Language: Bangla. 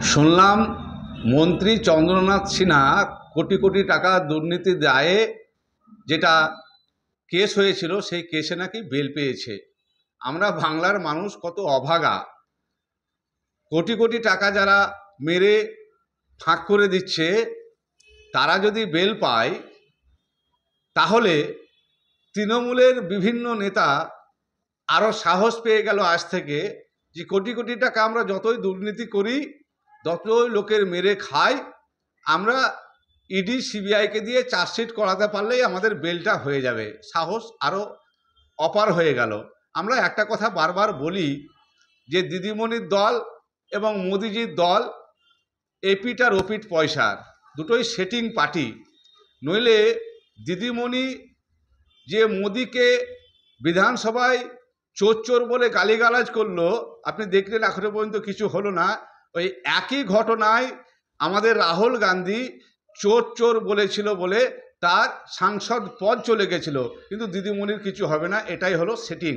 শুনলাম মন্ত্রী চন্দ্রনাথ সিনহা কোটি কোটি টাকা দুর্নীতি দায়ে যেটা কেস হয়েছিল সেই কেসে নাকি বেল পেয়েছে। আমরা বাংলার মানুষ কত অভাগা, কোটি কোটি টাকা যারা মেরে ফাঁক করে দিচ্ছে তারা যদি বেল পায়, তাহলে তৃণমূলের বিভিন্ন নেতা আরও সাহস পেয়ে গেল আজ থেকে যে কোটি কোটি টাকা আমরা যতই দুর্নীতি করি, যতই লোকের মেরে খাই, আমরা ইডি সিবিআইকে দিয়ে চার্জশিট করাতে পারলেই আমাদের বেলটা হয়ে যাবে। সাহস আরও অপার হয়ে গেল। আমরা একটা কথা বারবার বলি যে দিদিমণির দল এবং মোদিজির দল এপিট আর ওপিট পয়সার, দুটোই সেটিং পার্টি। নইলে দিদিমণি যে মোদিকে বিধানসভায় চোর চোর বলে গালিগালাজ করলো, আপনি দেখলেন এখনো পর্যন্ত কিছু হলো না। ওই একই ঘটনায় আমাদের রাহুল গান্ধী চোর চোর বলেছিল বলে তার সাংসদ পদ চলে গেছিল, কিন্তু দিদিমণির কিছু হবে না, এটাই হলো সেটিং।